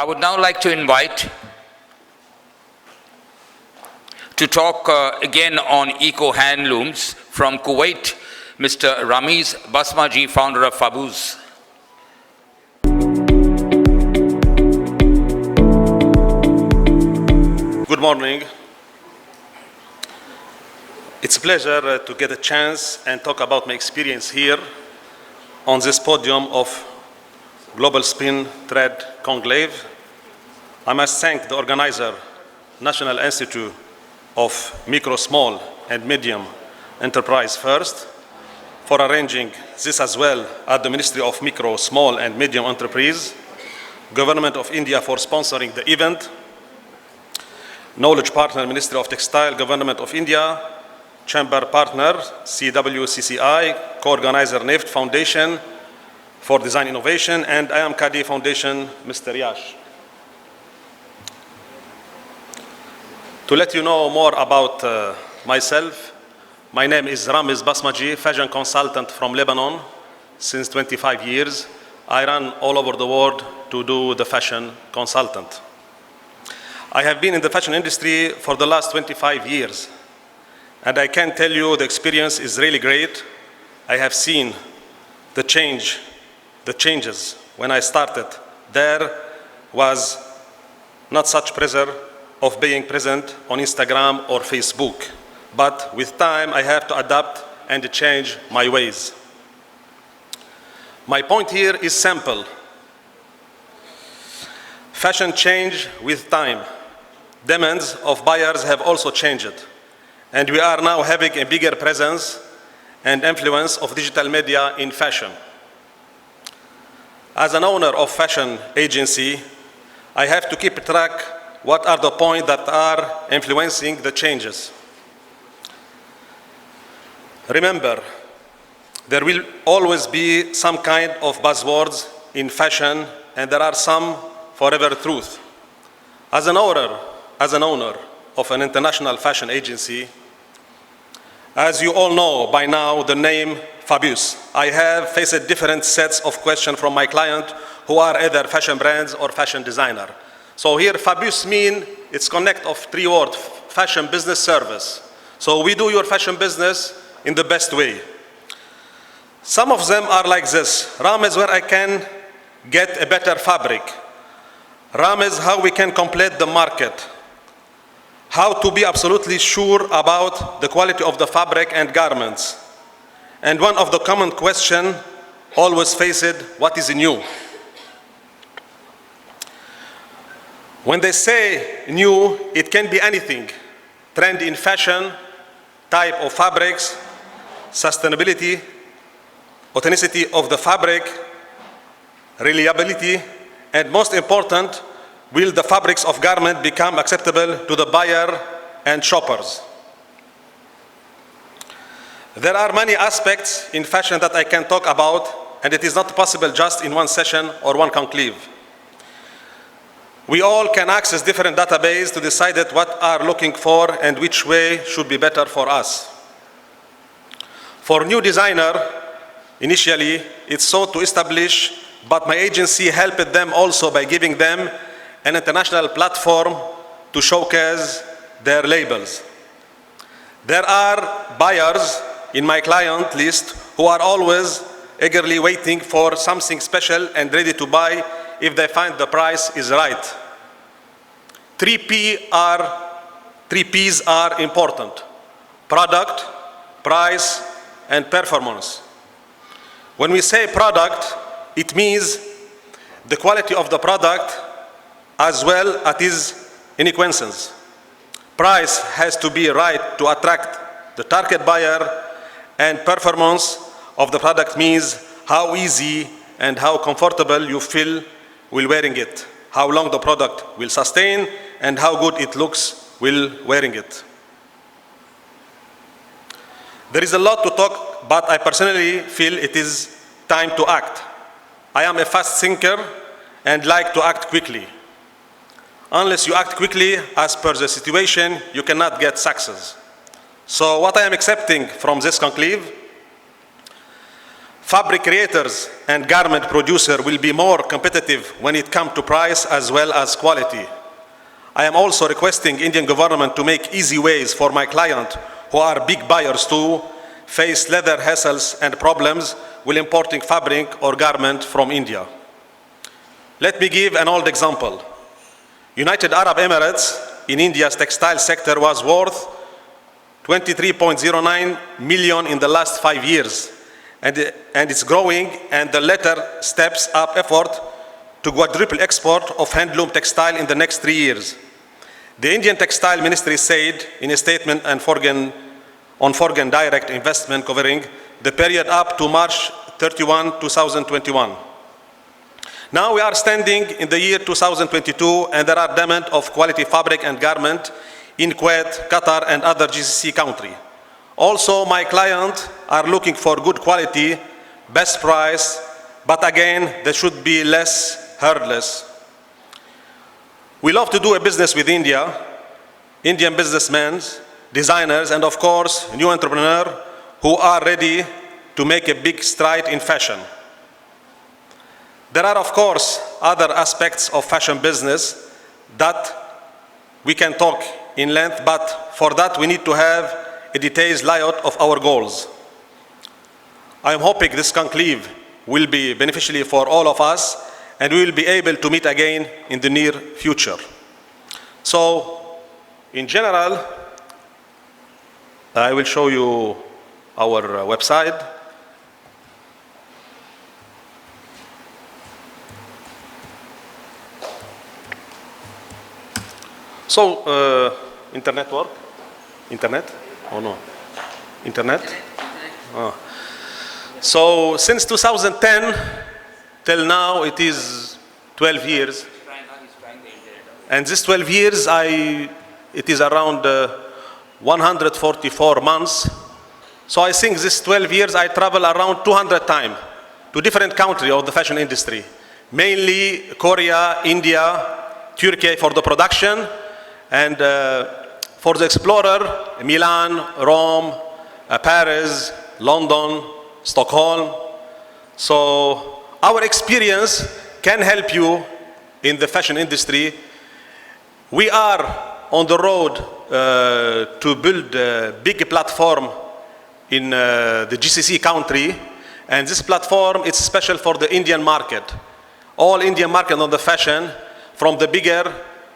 I would now like to invite to talk again on Eco-Handlooms from Kuwait, Mr. Ramez Basmaji, founder of Fabusse. Good morning. It's a pleasure to get a chance and talk about my experience here on this podium of Global Spin Trade Conclave. I must thank the organizer, National Institute of Micro, Small and Medium Enterprise First, for arranging this, as well as the Ministry of Micro, Small and Medium Enterprise, Government of India for sponsoring the event, Knowledge Partner, Ministry of Textile, Government of India, Chamber Partner, CWCCI, Co-Organizer, NEFT Foundation for Design Innovation, and I Am Kadi Foundation, Mr. Yash. To let you know more about myself, my name is Ramez Basmaji, fashion consultant from Lebanon since 25 years. I run all over the world to do the fashion consultant. I have been in the fashion industry for the last 25 years, and I can tell you the experience is really great. I have seen the changes. When I started, there was not such pressure of being present on Instagram or Facebook. But with time, I have to adapt and change my ways. My point here is simple. Fashion change with time. Demands of buyers have also changed. And we are now having a bigger presence and influence of digital media in fashion. As an owner of fashion agency, I have to keep track what are the points that are influencing the changes. Remember, there will always be some kind of buzzwords in fashion, and there are some forever truth. As an owner of an international fashion agency, as you all know by now the name Fabusse, I have faced different sets of questions from my client who are either fashion brands or fashion designer. So here Fabusse means it's connect of three words, fashion, business, service. So we do your fashion business in the best way. Some of them are like this. Ramez, where I can get a better fabric. Ramez, how we can complete the market. How to be absolutely sure about the quality of the fabric and garments. And one of the common questions always faced, what is new? When they say new, it can be anything. Trend in fashion, type of fabrics, sustainability, authenticity of the fabric, reliability, and most important, will the fabrics of garment become acceptable to the buyer and shoppers? There are many aspects in fashion that I can talk about, and it is not possible just in one session or one conclave. We all can access different databases to decide what are looking for and which way should be better for us. For new designer, initially, it's sought to establish, but my agency helped them also by giving them an international platform to showcase their labels. There are buyers in my client list who are always eagerly waiting for something special and ready to buy if they find the price is right. Three P's are important: product, price, and performance. When we say product, it means the quality of the product as well as its inequations. Price has to be right to attract the target buyer, and performance of the product means how easy and how comfortable you feel while wearing it, how long the product will sustain, and how good it looks while wearing it. There is a lot to talk, but I personally feel it is time to act. I am a fast thinker and like to act quickly. Unless you act quickly as per the situation, you cannot get success. So what I am accepting from this conclave, Fabric creators and garment producer will be more competitive when it comes to price as well as quality. I am also requesting Indian government to make easy ways for my client who are big buyers to face leather hassles and problems with importing fabric or garment from India. Let me give an old example. United Arab Emirates in India's textile sector was worth 23.09 million in the last 5 years. And it's growing, and the latter steps up effort to quadruple export of handloom textile in the next 3 years. The Indian Textile Ministry said in a statement on foreign direct investment covering the period up to March 31, 2021. Now we are standing in the year 2022, and there are demand of quality fabric and garment in Kuwait, Qatar, and other GCC countries. Also, my clients are looking for good quality, best price, but again, there should be less hurdles. We love to do a business with India, Indian businessmen, designers, and of course, new entrepreneurs who are ready to make a big stride in fashion. There are, of course, other aspects of fashion business that we can talk in length, but for that we need to have a detailed layout of our goals. I am hoping this conclave will be beneficial for all of us, and we will be able to meet again in the near future. So, in general, I will show you our website. So, internet work? Internet? Oh no. Internet? Oh. So, since 2010 till now, it is 12 years. And this 12 years, it is around 144 months. So I think this 12 years, I travel around 200 times to different countries of the fashion industry. Mainly Korea, India, Turkey for the production, and for the explorer, Milan, Rome, Paris, London, Stockholm. So our experience can help you in the fashion industry. We are on the road to build a big platform in the GCC country, and this platform is special for the Indian market. All Indian market on the fashion, from the bigger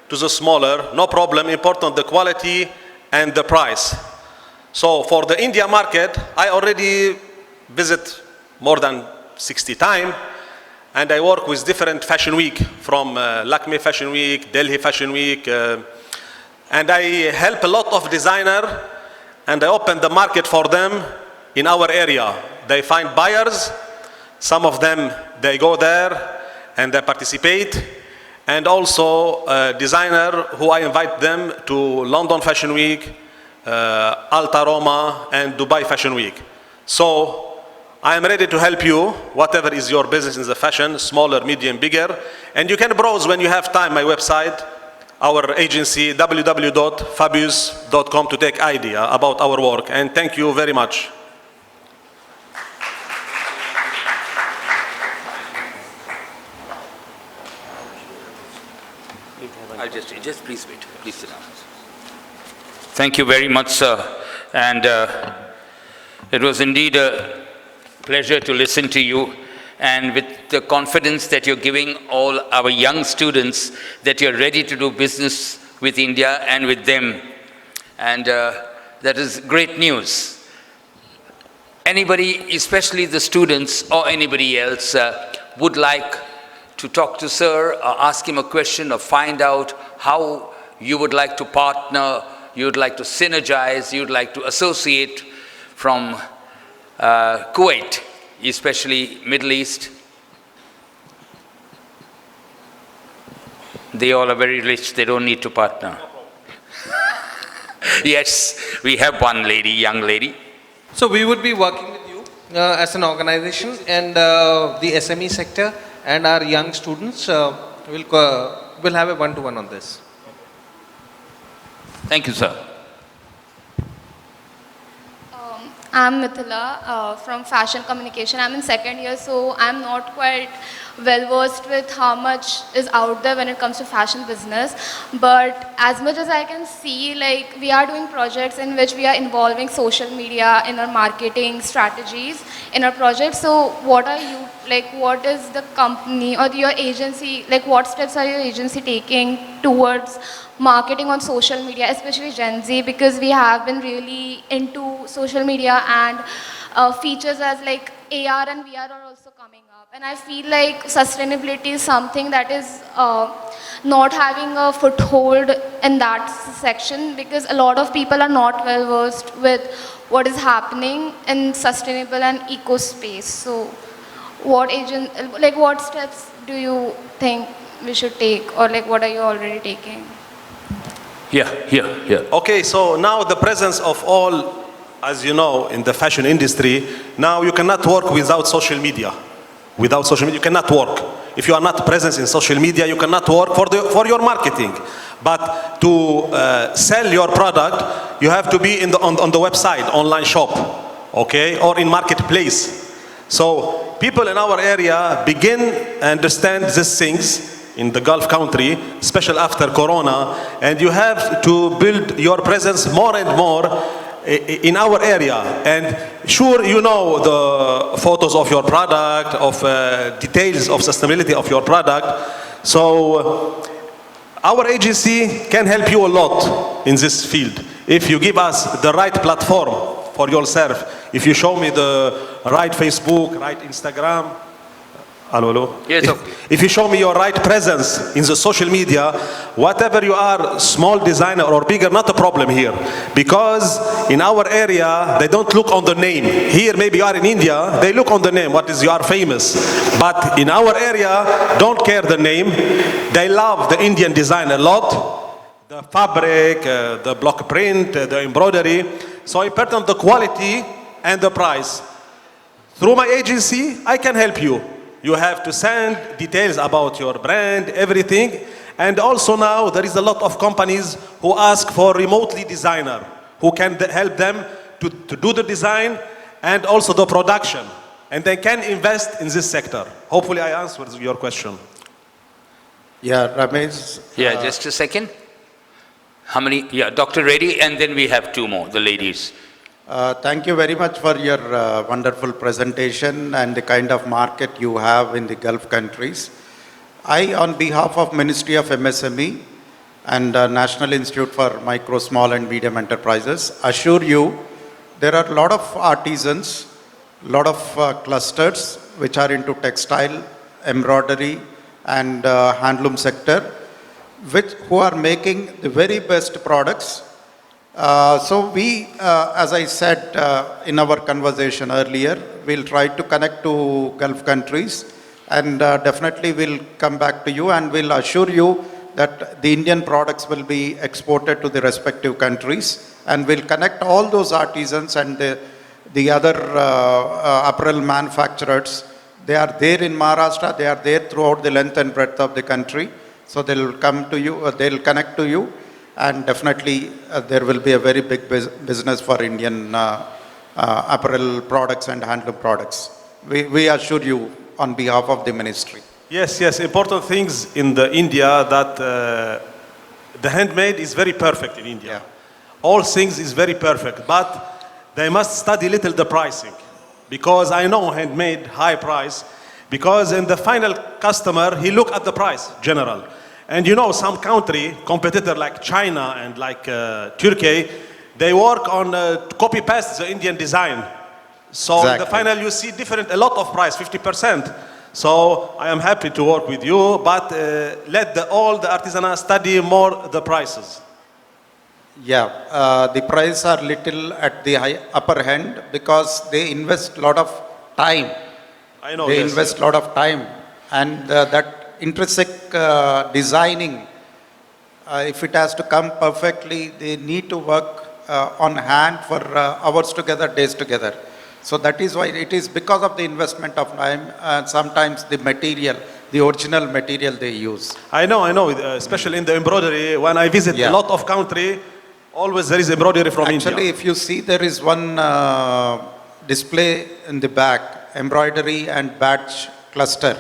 to the smaller, no problem, important the quality and the price. So for the India market, I already visit more than 60 times, and I work with different fashion week, from Lakme Fashion Week, Delhi Fashion Week, and I help a lot of designers, and I open the market for them in our area. They find buyers, some of them, they go there and they participate, and also designer who I invite them to London Fashion Week, Alta Roma, and Dubai Fashion Week. So I am ready to help you, whatever is your business in the fashion, smaller, medium, bigger, and you can browse when you have time my website, our agency, www.fabusse.com, to take idea about our work. And thank you very much. Just please wait. Please sit down. Thank you very much, sir. And it was indeed a pleasure to listen to you, and with the confidence that you're giving all our young students that you're ready to do business with India and with them. And that is great news. Anybody, especially the students or anybody else, would like to talk to sir or ask him a question or find out how you would like to partner, you would like to synergize, you would like to associate from Kuwait, especially Middle East. They all are very rich, they don't need to partner. Yes, we have one lady, young lady. So we would be working with you as an organization, and the SME sector and our young students will have a one-to-one on this. Thank you, sir. I'm Mithila from Fashion Communication. I'm in second year, so I'm not quite well versed with how much is out there when it comes to fashion business. But as much as I can see, like we are doing projects in which we are involving social media in our marketing strategies in our project. So what are you, like what is the company or your agency, like what steps are your agency taking towards marketing on social media, especially Gen Z, because we have been really into social media and features as like AR and VR are also coming up. And I feel like sustainability is something that is not having a foothold in that section because a lot of people are not well versed with what is happening in sustainable and eco space. So what steps do you think we should take, or like what are you already taking? Yeah. Okay, so now the presence of all, as you know, in the fashion industry, now you cannot work without social media. Without social media, you cannot work. If you are not present in social media, you cannot work for your marketing. But to sell your product, you have to be on the website, online shop, okay, or in marketplace. So people in our area begin understand these things in the Gulf country, especially after Corona, and you have to build your presence more and more in our area. And sure, you know the photos of your product, of details of sustainability of your product. So our agency can help you a lot in this field. If you give us the right platform for yourself, if you show me the right Facebook, right Instagram, hello. Yes, okay. If you show me your right presence in the social media, whatever you are, small designer or bigger, not a problem here. Because in our area, they don't look on the name. Here, maybe you are in India, they look on the name, what is you are famous. But in our area, don't care the name. They love the Indian design a lot. The fabric, the block print, the embroidery. So important the quality and the price. Through my agency, I can help you. You have to send details about your brand, everything. And also now there is a lot of companies who ask for remotely designer who can help them to do the design and also the production. And they can invest in this sector. Hopefully I answered your question. Yeah, Ramez. Yeah, just a second. How many? Yeah, Dr. Reddy, and then we have two more, the ladies. Thank you very much for your wonderful presentation and the kind of market you have in the Gulf countries. I, on behalf of Ministry of MSME and National Institute for Micro, Small and Medium Enterprises, assure you there are a lot of artisans, a lot of clusters which are into textile, embroidery and handloom sector, who are making the very best products. So we, as I said in our conversation earlier, we'll try to connect to Gulf countries and definitely we'll come back to you and we'll assure you that the Indian products will be exported to the respective countries, and we'll connect all those artisans and the other apparel manufacturers. They are there in Maharashtra, they are there throughout the length and breadth of the country. So they'll come to you, they'll connect to you. And definitely there will be a very big business for Indian apparel products and handloom products. We assure you on behalf of the ministry. Yes, important things in the India that the handmade is very perfect in India. Yeah. All things is very perfect, but they must study little the pricing. Because I know handmade high price, because in the final customer, he look at the price, general. And you know, some country, competitor like China and like Turkey, they work on copy-paste the Indian design. So exactly. in the final you see a lot of price, 50%. So I am happy to work with you, but let all the artisanal study more the prices. Yeah, the prices are little at the upper hand because they invest a lot of time. I know. They yes, invest a lot of time, and that intrinsic designing, if it has to come perfectly, they need to work on hand for hours together, days together. So that is why it is because of the investment of time and sometimes the material, the original material they use. I know, especially in the embroidery, when I visit a lot of country, Always there is embroidery from India. Actually, if you see, there is one display in the back, embroidery and badge cluster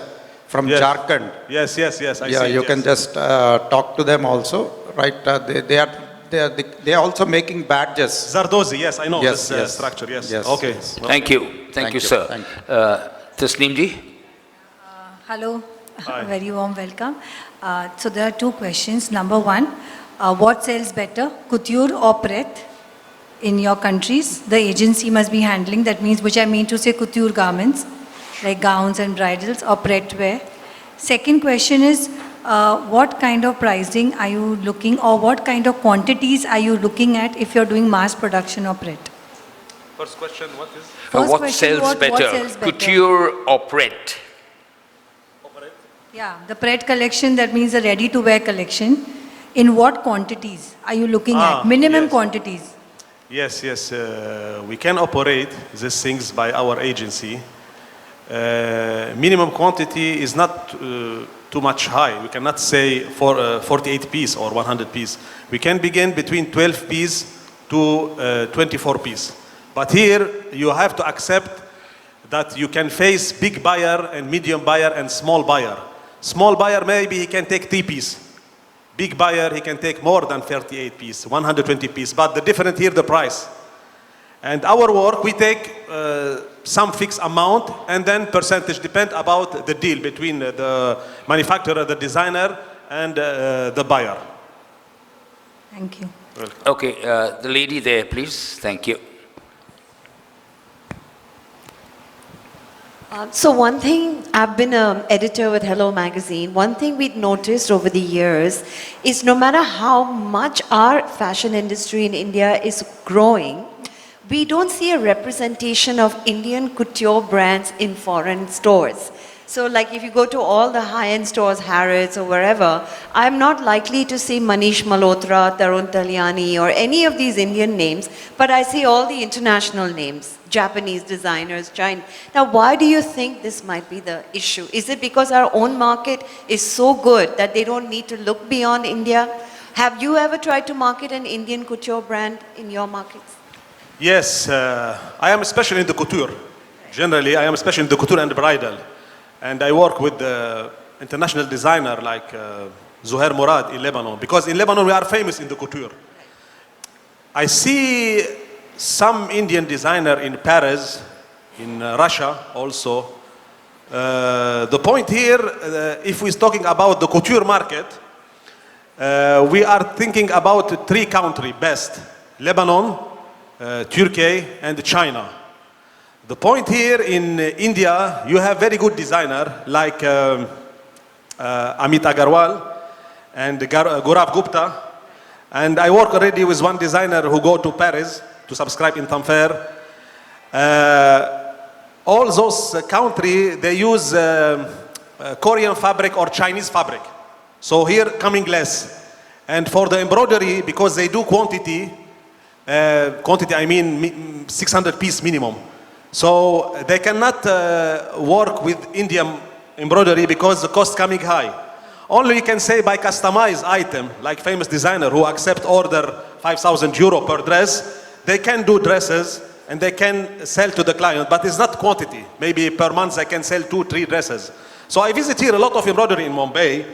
from Yes. Jharkhand. Yes, yes, yes. I Yeah, see it, you yes. can just talk to them also, right? They are also making badges. Zardozi, yes, I know Yes, this yes. structure, yes. Yes, Okay. yes. Thank you. Thank you, sir. Thank Tasneem ji? Hello, Hi. very warm welcome. So there are two questions. Number one, what sells better, couture or Pret in your countries? The agency must be handling, that means, which I mean to say couture garments, like gowns and bridals, or Pret wear. Second question is, what kind of pricing are you looking, or what kind of quantities are you looking at if you're doing mass production of Pret? First question, what is? First What question, sells what better, sells better? couture or Pret? Yeah, the Pret collection, that means the ready-to-wear collection. In what quantities are you looking at? Minimum yes. quantities. Yes, yes. We can operate these things by our agency. Minimum quantity is not too much high. We cannot say for 48 piece or 100 piece. We can begin between 12 piece to 24 piece. But here you have to accept that you can face big buyer and medium buyer and small buyer. Small buyer, maybe he can take 3 piece. Big buyer, he can take more than 38 piece, 120 piece. But the difference here, the price. And our work, we take some fixed amount and then percentage depend about the deal between the manufacturer, the designer, and the buyer. Thank you. Okay, the lady there, please. Thank you. So one thing, I've been an editor with Hello Magazine. One thing we've noticed over the years is no matter how much our fashion industry in India is growing, we don't see a representation of Indian couture brands in foreign stores. So like if you go to all the high-end stores, Harrods or wherever, I'm not likely to see Manish Malhotra, Tarun Talyani or any of these Indian names, but I see all the international names, Japanese designers, China. Now why do you think this might be the issue? Is it because our own market is so good that they don't need to look beyond India? Have you ever tried to market an Indian couture brand in your markets? Yes, I am especially in the couture. Generally, I am especially in the couture and bridal. And I work with the international designer like Zuhair Murad in Lebanon, because in Lebanon we are famous in the couture. I see some Indian designer in Paris, in Russia also. The point here, if we're talking about the couture market, we are thinking about 3 countries best: Lebanon, Turkey, and China. The point here in India, you have very good designer like Amit Agarwal and Gaurav Gupta. And I work already with one designer who go to Paris to subscribe in Tamfair. All those countries, they use Korean fabric or Chinese fabric. So here coming less. And for the embroidery, because they do quantity I mean 600 piece minimum. So they cannot work with Indian embroidery because the cost coming high. Only you can say by customized item, like famous designer who accept order 5,000 euro per dress, they can do dresses and they can sell to the client, but it's not quantity. Maybe per month they can sell 2-3 dresses. So I visit here a lot of embroidery in Mumbai.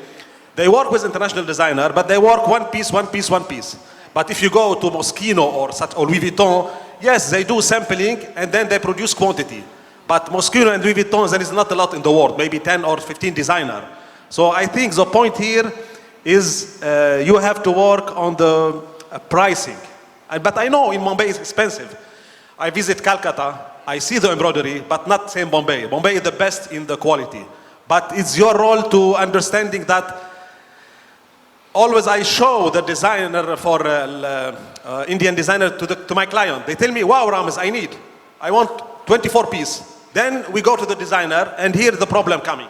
They work with international designer, but they work one piece. But if you go to Moschino or Louis Vuitton, yes, they do sampling and then they produce quantity. But Moschino and Louis Vuitton, there is not a lot in the world, maybe 10 or 15 designer. So I think the point here is you have to work on the pricing. But I know in Mumbai it's expensive. I visit Calcutta, I see the embroidery, but not same Bombay. Bombay is the best in the quality. But it's your role to understanding that always I show the designer for Indian designer to my client. They tell me, wow, Ramez, I want 24 piece. Then we go to the designer and here the problem coming.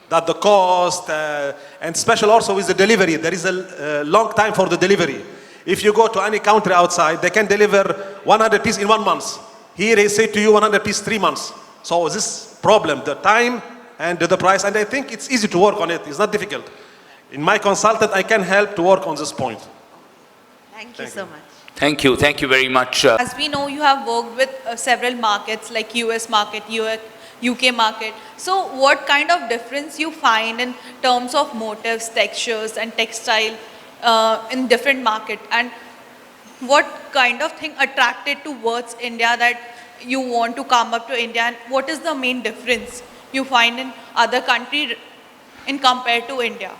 That the cost and special also with the delivery. There is a long time for the delivery. If you go to any country outside, they can deliver 100 piece in 1 month. Here they say to you 100 piece 3 months. So this problem, the time and the price, and I think it's easy to work on it. It's not difficult. In my consultant, I can help to work on this point. Thank you so much. Thank you. Thank you very much. As we know, you have worked with several markets like US market, UK market. So what kind of difference you find in terms of motifs, textures and textile in different market? And what kind of thing attracted towards India that you want to come up to India? And what is the main difference you find in other country in compared to India?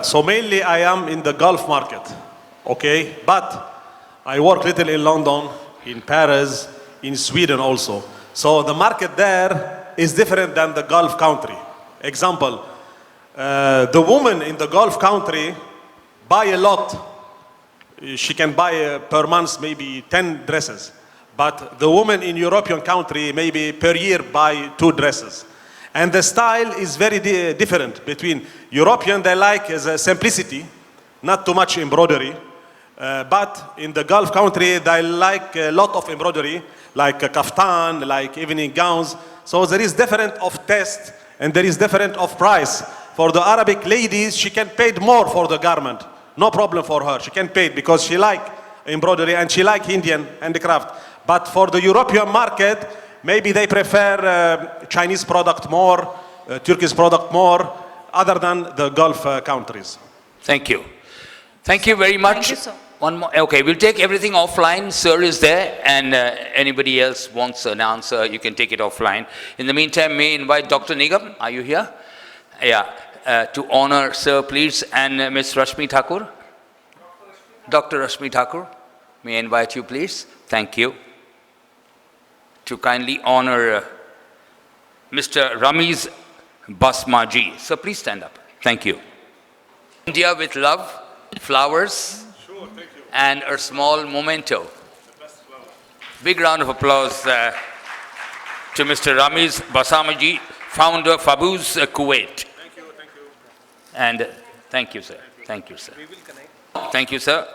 So mainly I am in the Gulf market, okay? But I work little in London, in Paris, in Sweden also. So the market there is different than the Gulf country. Example, the woman in the Gulf country buy a lot. She can buy per month maybe 10 dresses. But the woman in European country maybe per year buy 2 dresses. And the style is very different between European, they like is a simplicity, not too much embroidery. But in the Gulf country, they like a lot of embroidery, like a kaftan, like evening gowns. So there is different of taste and there is different of price. For the Arabic ladies, she can pay more for the garment. No problem for her. She can pay because she like embroidery and she like Indian handicraft. But for the European market, maybe they prefer Chinese product more, Turkish product more, other than the Gulf countries. Thank you. Thank you very much. Thank you, sir. One more. Okay, we'll take everything offline. Sir is there, and anybody else wants an answer, you can take it offline. In the meantime, may I invite Dr. Nigam? Are you here? Yeah, to honor Sir, please, and Ms. Rashmi Thakur. Dr. Rashmi Thakur, may I invite you, please? Thank you. To kindly honor Mr. Ramez Basmaji. So please stand up. Thank you. India with love, flowers, Sure, thank you. and a small memento. Big round of applause to Mr. Ramez Basmaji, founder Fabusse, Kuwait. Thank you, thank you. And thank you, sir. Thank you, sir. Thank you, sir.